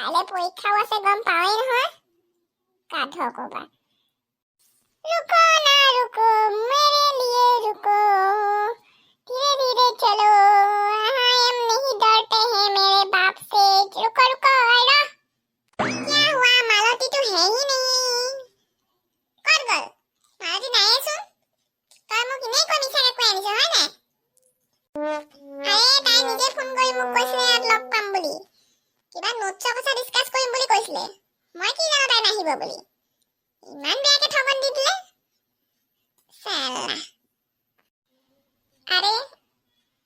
কাইলে পৰীক্ষাও আছে গম পাওঁই নহয়। গাধ কবা। रुको ना रुको मेरे लिए रुको धीरे धीरे चलो हम नहीं डरते हैं मेरे बाप से। रुको रुको आइरा क्या हुआ मालती तो है ही नहीं कर गल मालती नहीं सुन तই মোক ইনে কৈ মিছাকে কৈ আনিছ হয় নাই। আৰে তাই নিজে ফোন কৰি মোক কৈছিলে ইয়াত লগ পাম বুলি কিবা নোটছৰ কথা ডিসকাস কৰিম বুলি কৈছিলে। মই কি জানো তাই নাহিব বুলি ইমান বেয়াকে ঠগন দি দিলে সালা। আরে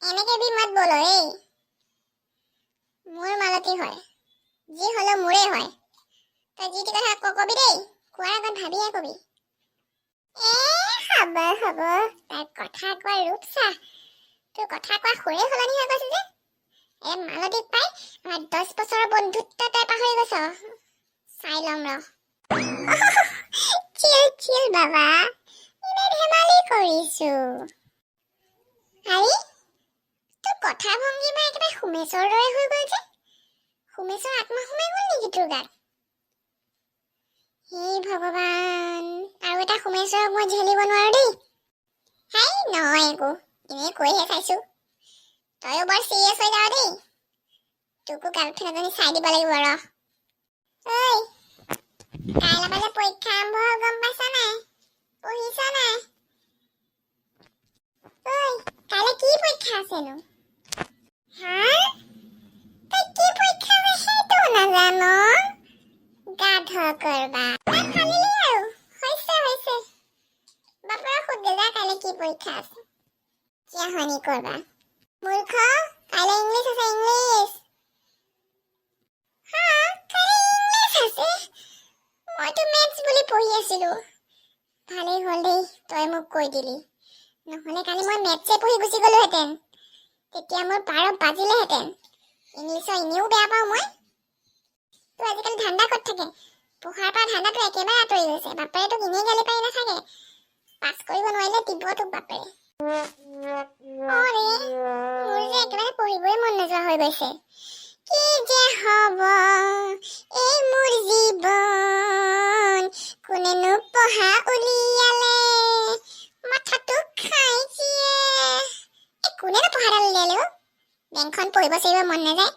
এনেকে বি মত বলো এই মোর মালতী হয় যি হলো মোরে হয় তই যিটি কথা কবি দেই কোৱাৰ আগত ভাবিয়ে কবি। এ হব হব তাই কথা কোৱাৰ ৰূপ চা তোৰ কথা কোৱা সুৰে সলনি হৈ গৈছে যে এ মালতীক পাই আমাৰ 10 বছৰৰ বন্ধুত্ব তই পাহৰি গৈছ। চাই লম ৰ। চিল চিল বাবা ইনে ধেমালি কৰিছো। আৰে তোৰ কথা ভংগীমা একেবাৰে সুমেশৰ দৰে হৈ গ'ল যে সুমেশৰ আত্মা সোমাই গ'ল নেকি তোৰ গাত। হে ভগৱান আৰু এটা সুমেশৰক মই ঝেলিব নোৱাৰো দেই। হাই নহয় একো এনে কৈহে চাইছো তইও বৰ চিৰিয়াছ হৈ যাৱ দেই। তোকো গাৰ্লফ্ৰেণ্ড এজনী চাই দিব লাগিব ৰ। ঐ কাইলৈ পৰা পৰীক্ষা আৰম্ভ হৈ গম পাইছা নাই পঢ়িছা নাই। ঐ কাইলৈ কি পৰীক্ষা আছেনো। হা তই কি পৰীক্ষা আছে সেইটো নাজান গাধ কৰবা ফালিলি আৰু হৈছে বাপৰা সুধে যা কাইলৈ কি পৰীক্ষা আছে কিয় হানি কৰবা মূৰ্খ। কাইলৈ ইংলিছ আছে ইংলিছ। হা কাইলৈ ইংলিছ আছে মইতো মেথছ বুলি পঢ়ি আছিলো। ভালেই হ'ল দেই তই মোক কৈ দিলি নহ'লে কালি মই মেথছে পঢ়ি গুচি গ'লোহেঁতেন তেতিয়া মোৰ 12 বাজিলেহেঁতেন। ইংলিছৰ এনেও বেয়া পাওঁ মই। তোৰ আজিকালি ধান্দা ক'ত থাকে পঢ়াৰ পৰা ধান্দাটো একেবাৰে আঁতৰি গৈছে। বাপেৰে তোক এনেই গালি পাৰি নাথাকে পাছ কৰিব নোৱাৰিলে দিব তোক বাপেৰে। অৰে মোৰ যে একেবাৰে পঢ়িবই মন নোযোৱা হৈ গৈছে। কি যে হ'ব এই মোৰ জীৱন কোনেনো পঢ়া উলিয়ালে মাথাটো খাইছিয়ে। কোনেনো পঢ়াডাল উলিয়ালে বেংকখন পঢ়িব চঢ়িব মন নাযায়।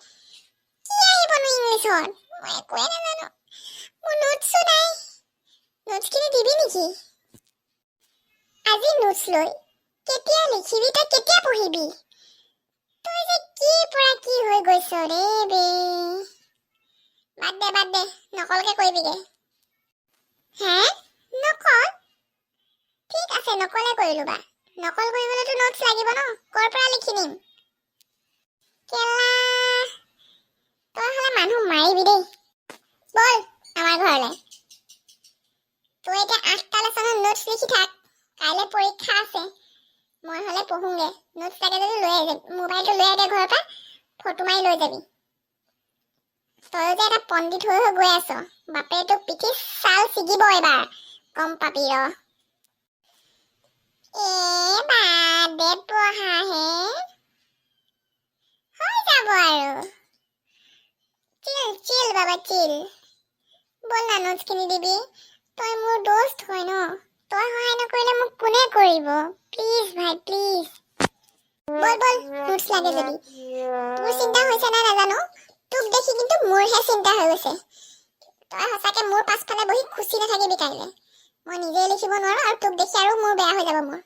কি আহিবনো ইংলিছত মই একোৱে নাজানো। মোৰ নোটছো নাই নোটছখিনি দিবি নেকি আজি নোটছ লৈ কেতিয়া লিখিবি তই কেতিয়া পঢ়িবি। তই যে কি পৰা কি হৈ গৈছ ৰে বে। বাদ দে নকলকে কৰিবিগে। হে নকল ঠিক আছে নকলে কৰিলো বা নকল কৰিবলৈতো নোটছ লাগিব ন ক'ৰ পৰা লিখি নিম। কেলা তই হ'লে মানুহ মাৰিবি দেই। বল আমাৰ ঘৰলৈ তই এতিয়া 8টা লেচনৰ নোটছ লিখি থাক কাইলৈ পৰীক্ষা আছে। মই হ'লে পঢ়োগে নোটছ লাগে যদি লৈ আহিবি মোবাইলটো লৈ আহিবি ঘৰৰ পৰা ফটো মাৰি লৈ যাবি। তই যে এটা পণ্ডিত হৈ গৈ আছ বাপেৰে তোক পিঠি ছাল ছিগিব এবাৰ গম পাবি ৰ। বাদ দে পঢ়াহে হৈ যাব আৰু চিল চিল বাবা চিল। বল না নোটছখিনি দিবি তই মোৰ দোস্ত হয় ন তই সহায় নকৰিলে মোক কোনে কৰিব প্লিজ ভাই প্লিজ। বল নোটছ লাগে যদি তোৰ চিন্তা হৈছে নাই নাজানো তোক দেখি কিন্তু মোৰহে চিন্তা হৈ গৈছে। তই সঁচাকে মোৰ পাছফালে বহি খুচি নাথাকিবি কাইলৈ মই নিজে লিখিব নোৱাৰো আৰু তোক দেখি আৰু মোৰ বেয়া হৈ যাব মোৰ।